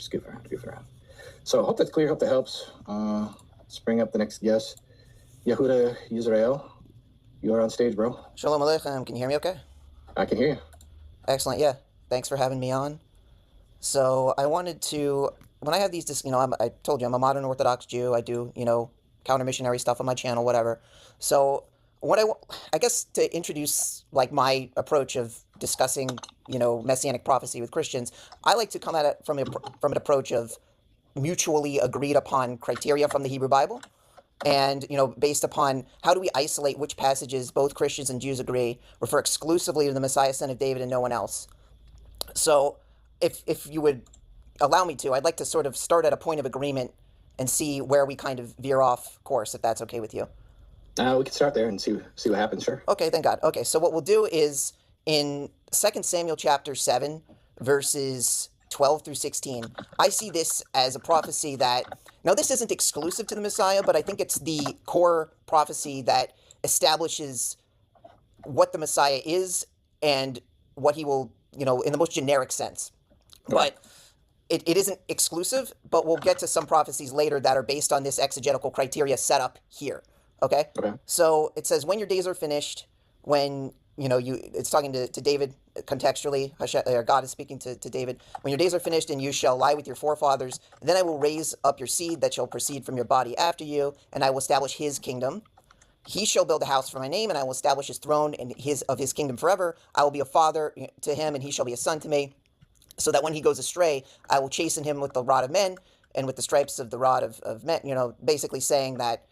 Just goof around. So I hope that's clear. Hope that helps. Let's bring up the next guest. Yehuda, Yisrael. You are on stage, bro. Shalom Aleichem. Can you hear me okay? I can hear you. Excellent. Yeah. Thanks for having me on. So I wanted to, when I have these, I told you I'm a modern Orthodox Jew. I do, counter-missionary stuff on my channel, whatever. So what I guess to introduce like my approach of discussing, messianic prophecy with Christians, I like to come at it from an approach of mutually agreed upon criteria from the Hebrew Bible. And, based upon how do we isolate which passages both Christians and Jews agree refer exclusively to the Messiah, son of David, and no one else. So if you would allow me to, I'd like to sort of start at a point of agreement and see where we kind of veer off course, if that's okay with you. We can start there and see what happens, sure. Okay, thank God. Okay, so what we'll do is in 2 Samuel chapter 7, verses 12 through 16, I see this as a prophecy that, now this isn't exclusive to the Messiah, but I think it's the core prophecy that establishes what the Messiah is and what he will, in the most generic sense. But it isn't exclusive, but we'll get to some prophecies later that are based on this exegetical criteria set up here. Okay? So it says, when your days are finished, when, it's talking to David contextually, or God is speaking to David, when your days are finished and you shall lie with your forefathers, then I will raise up your seed that shall proceed from your body after you, and I will establish his kingdom. He shall build a house for my name, and I will establish his throne and of his kingdom forever. I will be a father to him, and he shall be a son to me, so that when he goes astray, I will chasten him with the rod of men and with the stripes of the rod of men, basically saying that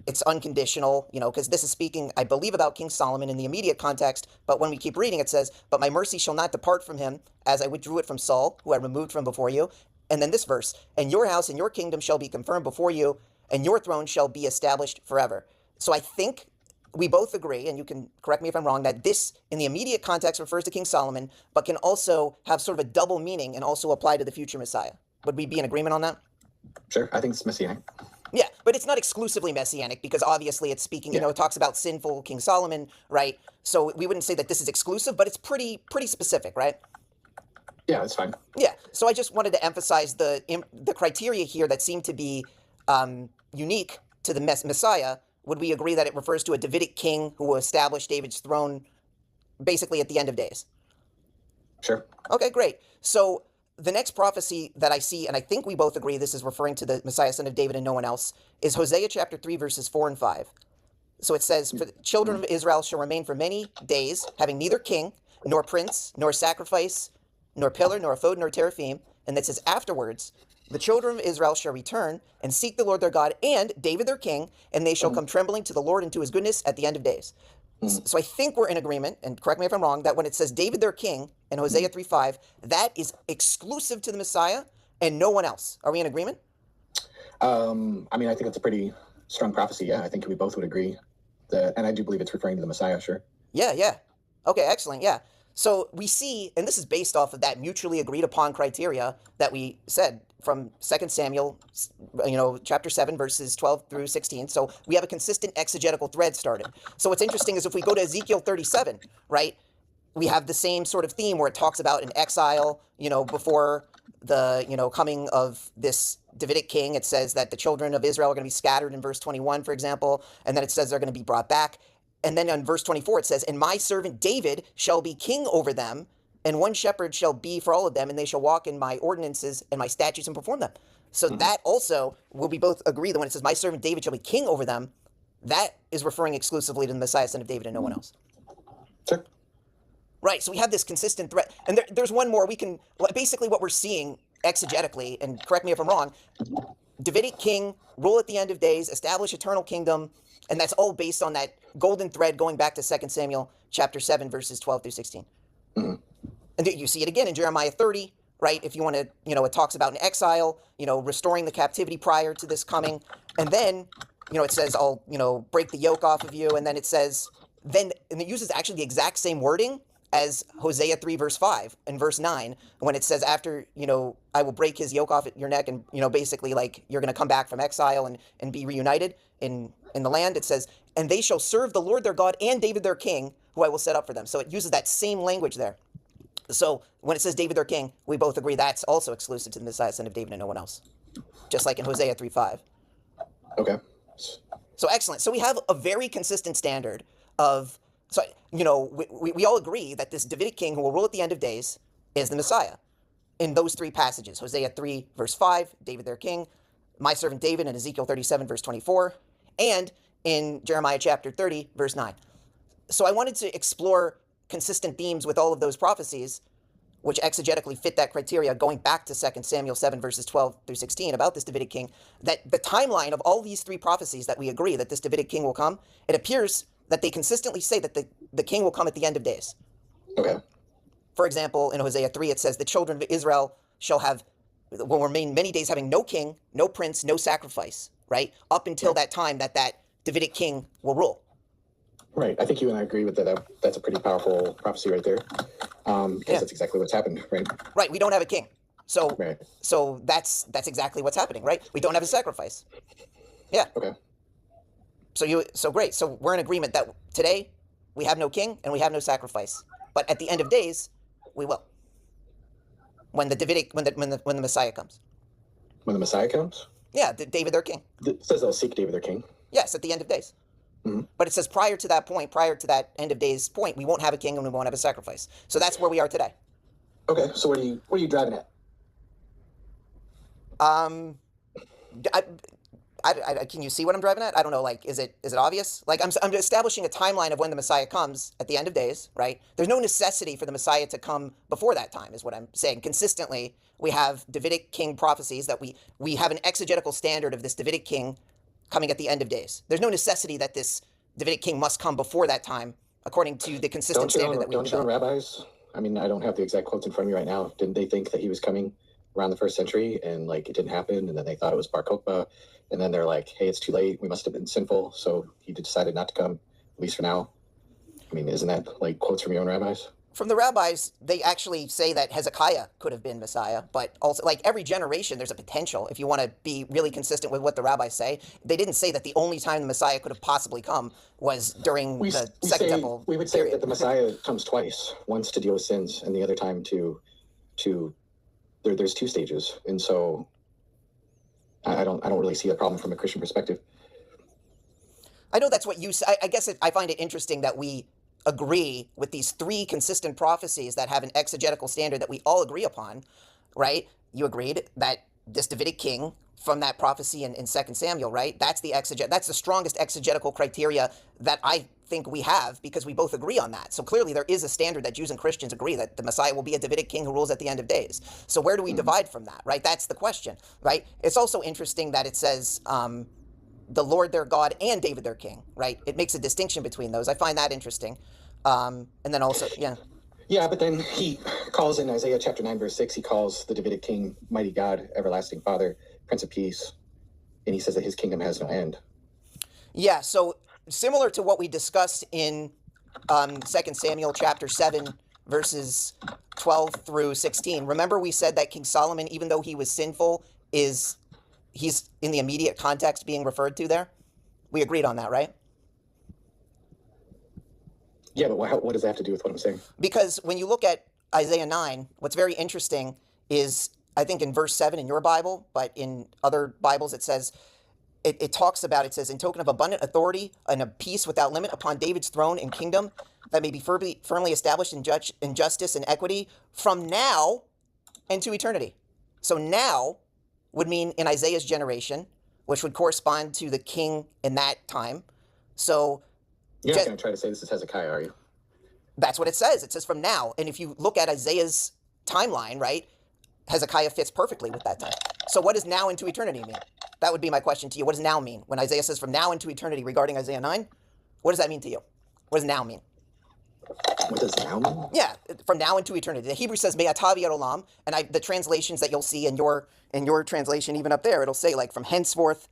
it's unconditional, because this is speaking, I believe, about King Solomon in the immediate context, but when we keep reading, it says, but my mercy shall not depart from him, as I withdrew it from Saul, who I removed from before you. And then this verse, and your house and your kingdom shall be confirmed before you, and your throne shall be established forever. So I think we both agree, and you can correct me if I'm wrong, that this, in the immediate context, refers to King Solomon, but can also have sort of a double meaning and also apply to the future Messiah. Would we be in agreement on that? Sure, I think it's messianic. Yeah, but it's not exclusively messianic, because obviously it's speaking, it talks about sinful King Solomon, right? So we wouldn't say that this is exclusive, but it's pretty specific, right? Yeah, that's fine. Yeah, so I just wanted to emphasize the criteria here that seem to be unique to the Messiah. Would we agree that it refers to a Davidic king who will establish David's throne basically at the end of days? Sure. Okay, great. So the next prophecy that I see, and I think we both agree this is referring to the Messiah, son of David, and no one else, is Hosea chapter 3, verses 4 and 5. So it says, for the children of Israel shall remain for many days, having neither king, nor prince, nor sacrifice, nor pillar, nor ephod, nor teraphim. And it says, afterwards, the children of Israel shall return and seek the Lord their God and David their king, and they shall come trembling to the Lord and to his goodness at the end of days. So I think we're in agreement, and correct me if I'm wrong, that when it says David their king in Hosea 3:5, that is exclusive to the Messiah and no one else. Are we in agreement? I think it's a pretty strong prophecy. Yeah, I think we both would agree that, and I do believe it's referring to the Messiah, sure. Yeah. Okay, excellent, yeah. So we see, and this is based off of that mutually agreed upon criteria that we said from 2 Samuel, chapter 7, verses 12 through 16. So we have a consistent exegetical thread started. So what's interesting is if we go to Ezekiel 37, right, we have the same sort of theme where it talks about an exile, before the, coming of this Davidic king. It says that the children of Israel are going to be scattered in verse 21, for example, and then it says they're going to be brought back. And then in verse 24, it says, and my servant David shall be king over them, and one shepherd shall be for all of them, and they shall walk in my ordinances and my statutes and perform them. So that also, will we both agree that when it says, my servant David shall be king over them, that is referring exclusively to the Messiah, son of David, and no one else. Sure. Right, so we have this consistent threat. And there's one more. Basically what we're seeing exegetically, and correct me if I'm wrong, Davidic king, rule at the end of days, establish eternal kingdom, and that's all based on that golden thread going back to 2 Samuel chapter 7, verses 12 through 16. And you see it again in Jeremiah 30, right? If you want to, it talks about an exile, restoring the captivity prior to this coming. And then, it says, I'll, break the yoke off of you. And then it says, and it uses actually the exact same wording as Hosea 3, verse 5 and verse 9, when it says after, I will break his yoke off at your neck, and, basically like you're going to come back from exile and be reunited in the land. It says, and they shall serve the Lord their God and David their king, who I will set up for them. So it uses that same language there. So when it says David their king, we both agree that's also exclusive to the Messiah, son of David, and no one else. Just like in Hosea 3:5. Okay. So excellent. So we have a very consistent standard of, so we all agree that this Davidic king who will rule at the end of days is the Messiah. In those three passages, Hosea 3 verse 5, David their king, my servant David in Ezekiel 37 verse 24, and in Jeremiah chapter 30 verse 9. So I wanted to explore consistent themes with all of those prophecies, which exegetically fit that criteria, going back to 2 Samuel 7 verses 12 through 16 about this Davidic king, that the timeline of all these three prophecies that we agree that this Davidic king will come, it appears that they consistently say that the king will come at the end of days. Okay. For example, in Hosea 3, it says, the children of Israel will remain many days having no king, no prince, no sacrifice, right? Up until that time that Davidic king will rule. Right. I think you and I agree with that. That's a pretty powerful prophecy right there. Because that's exactly what's happened, right? Right. We don't have a king. So right. So that's exactly what's happening, right? We don't have a sacrifice. Yeah. Okay. So great. So we're in agreement that today we have no king and we have no sacrifice. But at the end of days, we will. When the Messiah comes. When the Messiah comes? Yeah, David their king. It says they'll seek David their king. Yes, at the end of days. Mm-hmm. But it says prior to that end of days point, we won't have a king and we won't have a sacrifice. So that's where we are today. Okay, so what are you driving at? Can you see what I'm driving at? I don't know. Like, is it obvious? Like, I'm establishing a timeline of when the Messiah comes at the end of days, right? There's no necessity for the Messiah to come before that time, is what I'm saying. Consistently, we have Davidic king prophecies that we have an exegetical standard of this Davidic king coming at the end of days. There's no necessity that this Davidic king must come before that time, according to the consistent standard that we Don't you know rabbis? I mean, I don't have the exact quotes in front of me right now. Didn't they think that he was coming around the 1st century and like it didn't happen, and then they thought it was Bar Kokhba, and then they're like, hey, it's too late, we must have been sinful, so he decided not to come, at least for now. I mean, isn't that like quotes from your own rabbis? From the rabbis, they actually say that Hezekiah could have been Messiah, but also, like, every generation there's a potential, if you want to be really consistent with what the rabbis say. They didn't say that the only time the Messiah could have possibly come was during the Second Temple. We would say that the Messiah comes twice, once to deal with sins and the other time to there's 2 stages, and so I don't really see a problem from a Christian perspective. I know that's what you say. I guess I find it interesting that we agree with these 3 consistent prophecies that have an exegetical standard that we all agree upon, right? You agreed that this Davidic king from that prophecy in 2 Samuel, right? That's the strongest exegetical criteria that I think we have, because we both agree on that. So clearly there is a standard that Jews and Christians agree that the Messiah will be a Davidic king who rules at the end of days. So where do we divide from that, right? That's the question, right? It's also interesting that it says the Lord their God and David their king, right? It makes a distinction between those. I find that interesting. And then also, yeah. Yeah, but then he calls in Isaiah chapter 9, verse 6, he calls the Davidic king Mighty God, Everlasting Father, Prince of Peace, and he says that his kingdom has no end. Yeah, so similar to what we discussed in 2 Samuel chapter 7, verses 12 through 16. Remember we said that King Solomon, even though he was sinful, he's in the immediate context being referred to there? We agreed on that, right? Yeah, but what does that have to do with what I'm saying? Because when you look at Isaiah 9, what's very interesting is, I think in verse 7 in your Bible, but in other Bibles it says, it talks about, it says, in token of abundant authority and of peace without limit upon David's throne and kingdom that may be firmly established in justice and equity from now and to eternity. So now would mean in Isaiah's generation, which would correspond to the king in that time. So you're not going to try to say this is Hezekiah, are you? That's what it says. It says from now. And if you look at Isaiah's timeline, right, Hezekiah fits perfectly with that time. So what does now into eternity mean? That would be my question to you. What does now mean? When Isaiah says from now into eternity regarding Isaiah 9, what does that mean to you? What does now mean? What does now mean? Yeah, from now into eternity. The Hebrew says me'atav yad olam, and the translations that you'll see in your translation, even up there, it'll say like from henceforth,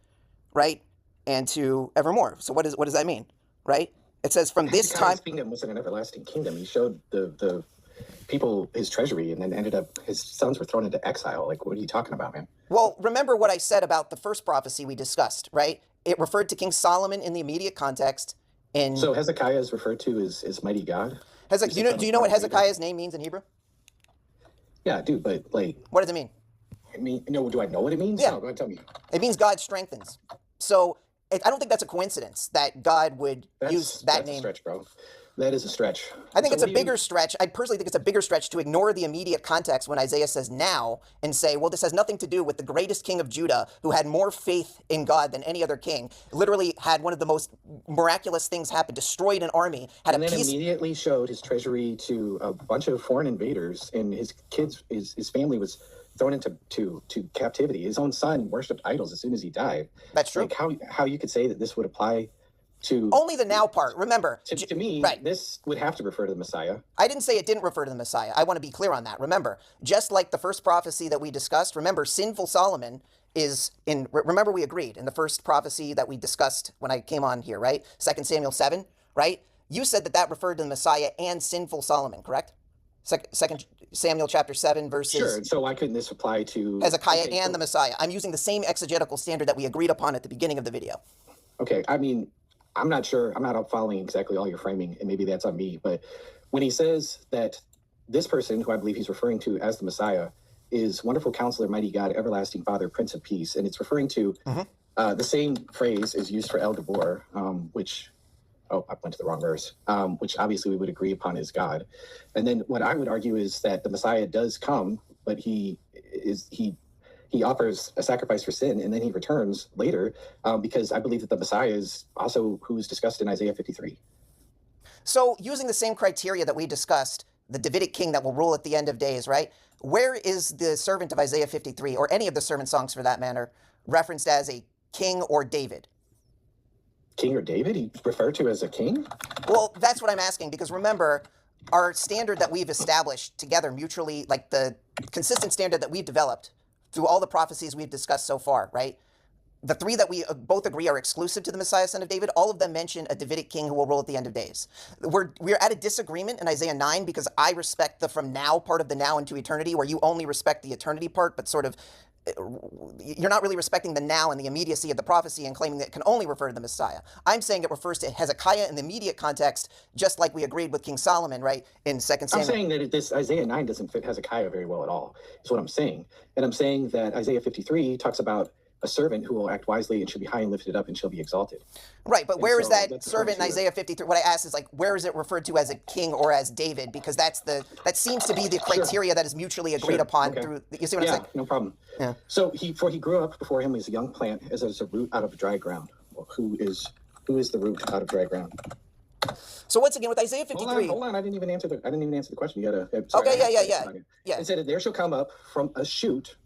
right, and to evermore. So what does that mean, right? It says from this time. His kingdom wasn't an everlasting kingdom. He showed the people his treasury, and then ended up his sons were thrown into exile. Like, what are you talking about, man? Well, remember what I said about the first prophecy we discussed, right? It referred to King Solomon in the immediate context. So Hezekiah is referred to as mighty God? Do you know what Hezekiah's name means in Hebrew? Yeah, dude, but like, What does it mean? I mean, no, do I know what it means? Yeah. No, go ahead, tell me. It means God strengthens. So I don't think that's a coincidence that God would use that That's name. a stretch, bro. That is a stretch. I think So it's a bigger stretch. I personally think it's a bigger stretch to ignore the immediate context when Isaiah says now and say, well, this has nothing to do with the greatest king of Judah who had more faith in God than any other king, literally had one of the most miraculous things happen, destroyed an army, had and a then peace. immediately showed his treasury to a bunch of foreign invaders, and his kids, his family was thrown into to captivity. His own son worshipped idols as soon as he died. That's true. Like how you could say that this would apply to Only the now part. Remember, to me, right. This would have to refer to the Messiah. I didn't say it didn't refer to the Messiah. I want to be clear on that. Remember, just like the first prophecy that we discussed, remember, sinful Solomon is in, remember we agreed in the first prophecy that we discussed when I came on here, right? 2 Samuel 7, right? You said that referred to the Messiah and sinful Solomon, correct? 2 Samuel chapter 7 verses... Sure, so why couldn't this apply to... Hezekiah and the Messiah? I'm using the same exegetical standard that we agreed upon at the beginning of the video. Okay, I mean, I'm not sure. I'm not following exactly all your framing, and maybe that's on me. But when he says that this person, who I believe he's referring to as the Messiah, is Wonderful Counselor, Mighty God, Everlasting Father, Prince of Peace, and it's referring to the same phrase is used for El Gabor, which, oh, I went to the wrong verse, which obviously we would agree upon is God. And then what I would argue is that the Messiah does come, but he offers a sacrifice for sin, and then he returns later, because I believe that the Messiah is also who is discussed in Isaiah 53. So using the same criteria that we discussed, the Davidic king that will rule at the end of days, right? Where is the servant of Isaiah 53, or any of the servant songs for that matter, referenced as a king or David? King or David? He referred to as a king? Well, that's what I'm asking, because remember, our standard that we've established together mutually, like the consistent standard that we've developed through all the prophecies we've discussed so far, right? The three that we both agree are exclusive to the Messiah, son of David, all of them mention a Davidic king who will rule at the end of days. We're at a disagreement in Isaiah 9 because I respect the from now part of the now into eternity, where you only respect the eternity part, but sort of you're not really respecting the now and the immediacy of the prophecy and claiming that it can only refer to the Messiah. I'm saying it refers to Hezekiah in the immediate context, just like we agreed with King Solomon, right, in 2 Samuel. I'm saying that this Isaiah 9 doesn't fit Hezekiah very well at all, is what I'm saying. And I'm saying that Isaiah 53 talks about a servant who will act wisely and shall be high and lifted up and shall be exalted. Right, but where is that servant in Isaiah 53? What I asked is, like, where is it referred to as a king or as David? Because that seems to be the criteria that is mutually agreed upon through, you see what I'm saying? Yeah, no problem. Yeah. So he grew up, before him was a young plant, as a root out of dry ground. Well, who is the root out of dry ground? So once again, with Isaiah 53... Hold on, I didn't even answer the question. You gotta... Yeah. It said, there shall come up from a shoot,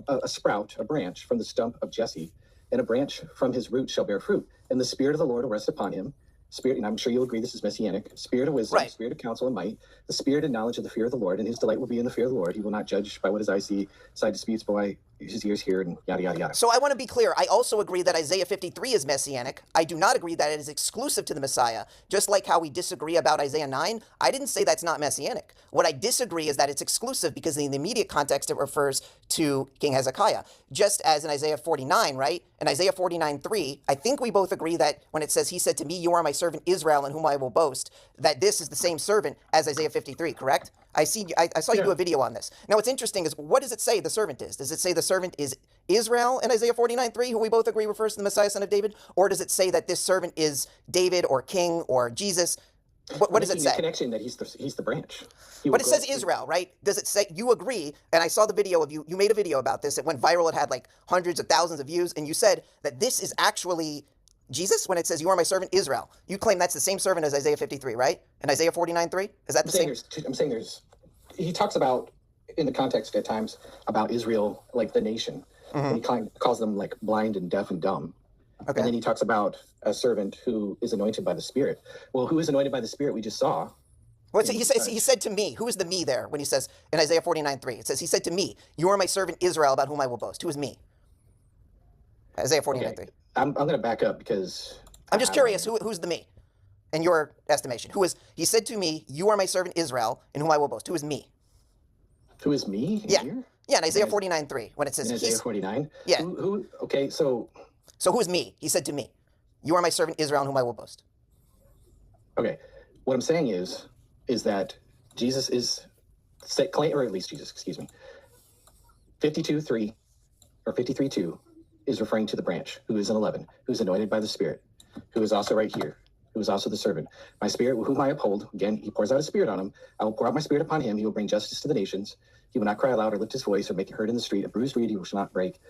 a sprout, a branch from the stump of Jesse, and a branch from his root shall bear fruit. And the Spirit of the Lord will rest upon him. Spirit, and I'm sure you'll agree this is messianic. Spirit of wisdom, right. Spirit of counsel and might, the spirit and knowledge of the fear of the Lord, and his delight will be in the fear of the Lord. He will not judge by what his eyes see, side disputes by his ears hear, and yada, yada, yada. So I want to be clear. I also agree that Isaiah 53 is messianic. I do not agree that it is exclusive to the Messiah. Just like how we disagree about Isaiah 9, I didn't say that's not messianic. What I disagree is that it's exclusive because in the immediate context it refers to King Hezekiah. Just as in Isaiah 49, right? In Isaiah 49:3, I think we both agree that when it says, he said to me, you are my servant Israel in whom I will boast, that this is the same servant as Isaiah 53, correct? I saw you do a video on this. Now what's interesting is, what does it say the servant is? Does it say the servant is Israel in Isaiah 49:3, who we both agree refers to the Messiah, son of David? Or does it say that this servant is David or King or Jesus? What does it say? The connection that he's the branch. But it says Israel, right? Does it say, you agree, and I saw the video of you made a video about this, it went viral, it had like hundreds of thousands of views, and you said that this is actually Jesus when it says, you are my servant Israel. You claim that's the same servant as Isaiah 53, right? And Isaiah 49:3? Is that the same? I'm saying he talks about, in the context at times, about Israel, like the nation. And he calls them like blind and deaf and dumb. Okay. And then he talks about a servant who is anointed by the Spirit. Well, who is anointed by the Spirit we just saw? Well, he said to me. Who is the me there when he says in Isaiah 49:3? It says, he said to me, you are my servant Israel about whom I will boast. Who is me? Isaiah 49:3. Okay. I'm going to back up because... I'm just curious, who's the me in your estimation? He said to me, you are my servant Israel in whom I will boast. Who is me? Who is me? Yeah. Yeah, in Isaiah 49:3, when it says... In Isaiah 49? Yeah. Okay, so... So who is me? He said to me, you are my servant Israel in whom I will boast. Okay, what I'm saying is that Jesus is or at least Jesus, excuse me, 52:3 or 53:2 is referring to the branch, who is in 11, who is anointed by the Spirit, who is also right here, who is also the servant. My Spirit, whom I uphold, again, he pours out his Spirit on him. I will pour out my Spirit upon him. He will bring justice to the nations. He will not cry aloud or lift his voice or make it heard in the street. A bruised reed he shall not break.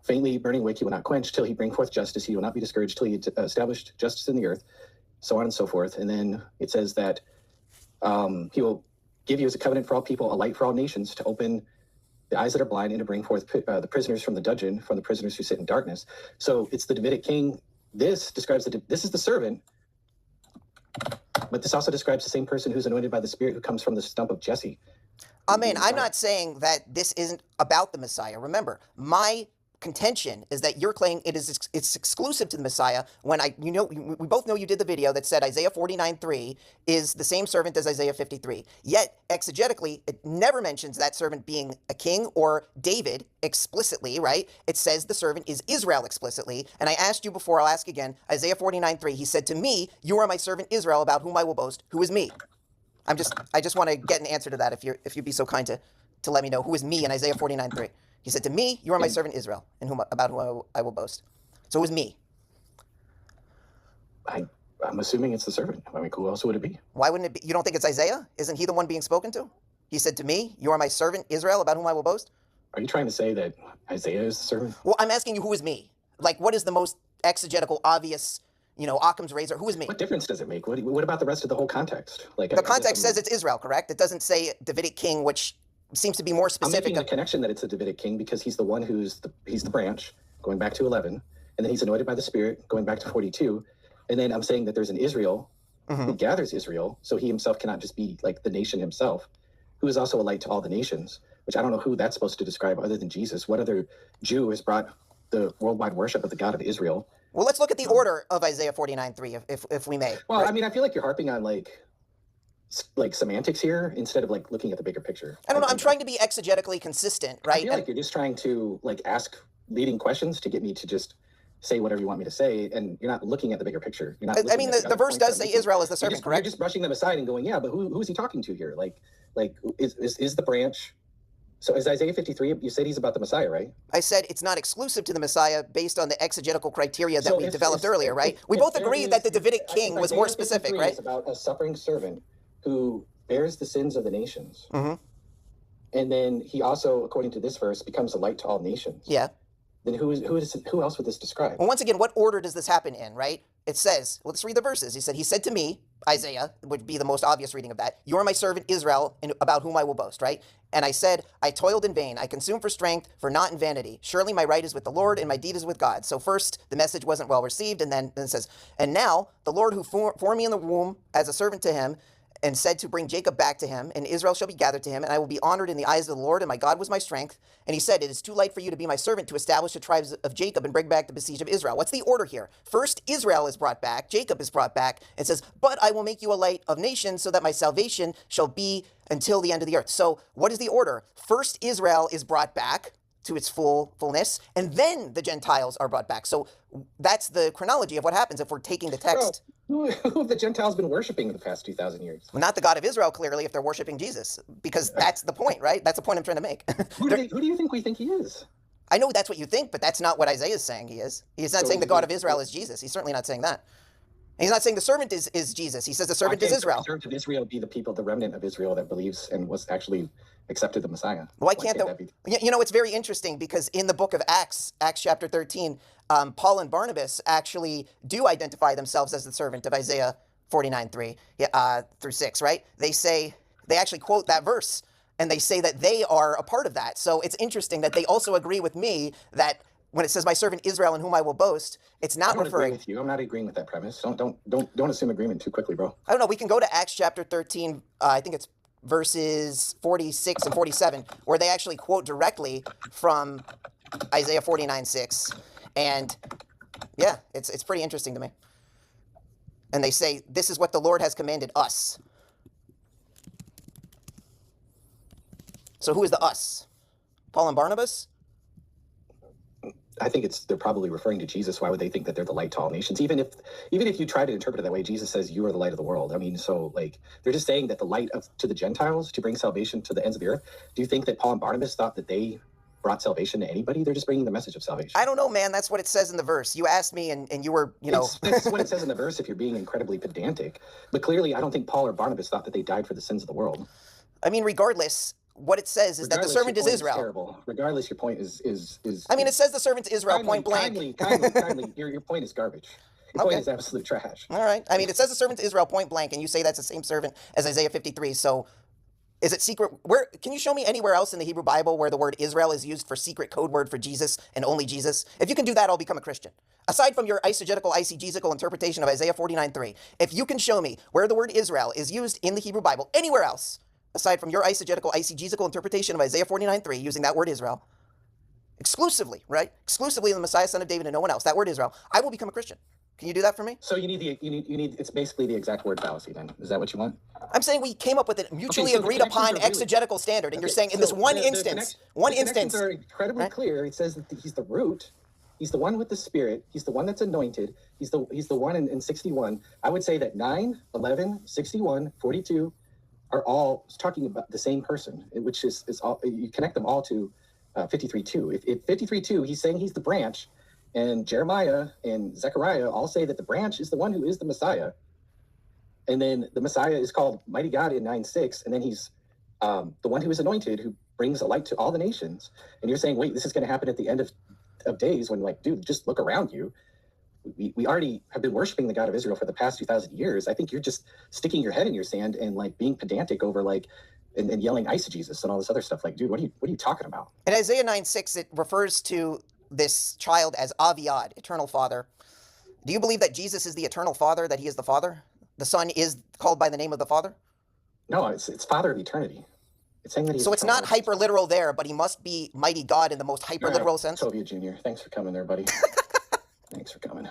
Faintly burning wick he will not quench till he bring forth justice. He will not be discouraged till he established justice in the earth, so on and so forth. And then it says that he will give you as a covenant for all people, a light for all nations, to open the eyes that are blind and to bring forth the prisoners from the dungeon, from the prisoners who sit in darkness. So it's the Davidic king. This describes this is the servant, but this also describes the same person who's anointed by the Spirit, who comes from the stump of Jesse. Amen. I'm not saying that this isn't about the Messiah. Remember, my contention is that you're claiming it's exclusive to the Messiah when we both know you did the video that said Isaiah 49:3 is the same servant as Isaiah 53. Yet, exegetically, it never mentions that servant being a king or David explicitly, right? It says the servant is Israel explicitly. And I asked you before, I'll ask again, Isaiah 49:3, he said to me, you are my servant Israel, about whom I will boast. Who is me? I just want to get an answer to that if you'd be so kind to let me know who is me in Isaiah 49:3. He said to me, you are my servant Israel, and about whom I will boast. So who's me? I'm assuming it's the servant. I mean, who else would it be? Why wouldn't it be? You don't think it's Isaiah? Isn't he the one being spoken to? He said to me, you are my servant Israel, about whom I will boast. Are you trying to say that Isaiah is the servant? Well, I'm asking you, who is me? Like, what is the most exegetical, obvious, Occam's razor? Who is me? What difference does it make? What about the rest of the whole context? Like, the context says it's Israel, correct? It doesn't say Davidic king, which seems to be more specific. I'm making the connection that it's a Davidic king because he's the one he's the branch, going back to 11, and then he's anointed by the Spirit, going back to 42, and then I'm saying that there's an Israel who gathers Israel, so he himself cannot just be like the nation himself, who is also a light to all the nations, which I don't know who that's supposed to describe other than Jesus. What other Jew has brought the worldwide worship of the God of Israel? Well, let's look at the order of Isaiah 49:3, if we may. Well, right? I mean, I feel like you're harping on like semantics here instead of like looking at the bigger picture. I don't know. I'm trying to be exegetically consistent, right? I feel like you're just trying to like ask leading questions to get me to just say whatever you want me to say, and you're not looking at the bigger picture. You're not. I mean, the verse does say Israel is the servant, correct? You're just brushing them aside and going, yeah, but who is he talking to here? Like is the branch? So is Isaiah 53? You said he's about the Messiah, right? I said it's not exclusive to the Messiah based on the exegetical criteria that we developed earlier, right? We both agree that the Davidic king was more specific, right? It's about a suffering servant who bears the sins of the nations. And then he also, according to this verse, becomes a light to all nations. Yeah. Then who else would this describe? Well, once again, what order does this happen in, right? It says, well, let's read the verses. He said to me, Isaiah would be the most obvious reading of that. You are my servant Israel, about whom I will boast, right? And I said, I toiled in vain. I consumed for strength, for not in vanity. Surely my right is with the Lord, and my deed is with God. So first, the message wasn't well received, and then it says, and now the Lord who formed me in the womb as a servant to him, and said to bring Jacob back to him, and Israel shall be gathered to him, and I will be honored in the eyes of the Lord, and my God was my strength. And he said, it is too late for you to be my servant to establish the tribes of Jacob and bring back the besieged of Israel. What's the order here? First, Israel is brought back, Jacob is brought back. It says, but I will make you a light of nations so that my salvation shall be until the end of the earth. So what is the order? First, Israel is brought back to its fullness, and then the Gentiles are brought back. So that's the chronology of what happens if we're taking the text. Who have the Gentiles been worshiping in the past 2,000 years? Well, not the God of Israel, clearly, if they're worshiping Jesus, because that's the point, right? That's the point I'm trying to make. Who do you think we think he is? I know that's what you think, but that's not what Isaiah is saying he is. He's not saying the God of Israel is Jesus. He's certainly not saying that. And he's not saying the servant is Jesus. He says the servant is Israel. The servant of Israel be the people, the remnant of Israel that believes and was actually accepted the Messiah. Why can't that be? It's very interesting because in the book of Acts chapter 13, Paul and Barnabas actually do identify themselves as the servant of Isaiah 49:3 through 6, right? They actually quote that verse, and they say that they are a part of that. So it's interesting that they also agree with me that when it says my servant Israel in whom I will boast, it's not referring. Agree with you. I'm not agreeing with that premise. Don't assume agreement too quickly, bro. I don't know. We can go to Acts chapter 13. I think it's verses 46 and 47, where they actually quote directly from Isaiah 49:6. And yeah, it's pretty interesting to me. And they say, this is what the Lord has commanded us. So who is the us? Paul and Barnabas? I think they're probably referring to Jesus. Why would they think that they're the light to all nations? Even if you try to interpret it that way, Jesus says you are the light of the world. I mean, so like they're just saying that the light to the Gentiles to bring salvation to the ends of the earth. Do you think that Paul and Barnabas thought that they brought salvation to anybody? They're just bringing the message of salvation. I don't know, man. That's what it says in the verse. You asked me, and you were, That's what it says in the verse if you're being incredibly pedantic. But clearly, I don't think Paul or Barnabas thought that they died for the sins of the world. I mean, regardless, what it says is that the servant is Israel. Terrible. Regardless, your point is. I mean, it says the servant is Israel, kindly, point blank. Kindly. Your point is garbage. Your point is absolute trash. All right. I mean, it says the servant is Israel, point blank, and you say that's the same servant as Isaiah 53. So, is it secret? Where can you show me anywhere else in the Hebrew Bible where the word Israel is used for secret code word for Jesus and only Jesus? If you can do that, I'll become a Christian. Aside from your eisegetical interpretation of Isaiah 49:3, if you can show me where the word Israel is used in the Hebrew Bible anywhere else, aside from your eisegetical interpretation of Isaiah 49:3, using that word Israel, exclusively, right? Exclusively in the Messiah, son of David, and no one else, that word Israel, I will become a Christian. Can you do that for me? So you need it's basically the exact word fallacy then. Is that what you want? I'm saying we came up with a mutually agreed upon exegetical standard, and you're saying in this one instance, are incredibly clear. It says that he's the root. He's the one with the Spirit. He's the one that's anointed. He's the one in 61. I would say that 9, 11, 61, 42 are all talking about the same person, which is all, you connect them all to 53:2. If 53:2, he's saying he's the branch, and Jeremiah and Zechariah all say that the branch is the one who is the Messiah. And then the Messiah is called Mighty God in 9:6, and then he's the one who is anointed, who brings a light to all the nations. And you're saying, wait, this is going to happen at the end of days when, like, dude, just look around you. We already have been worshiping the God of Israel for the past 2,000 years. I think you're just sticking your head in your sand and like being pedantic over like and yelling eisegesis and all this other stuff. Like, dude, what are you talking about? In Isaiah 9:6, it refers to this child as Aviad, eternal father. Do you believe that Jesus is the eternal father, that he is the father? The son is called by the name of the father? No, it's father of eternity. It's saying that he's so it's not hyper literal there, but he must be mighty God in the most hyper literal sense. Tovia Jr., thanks for coming there, buddy. Thanks for coming.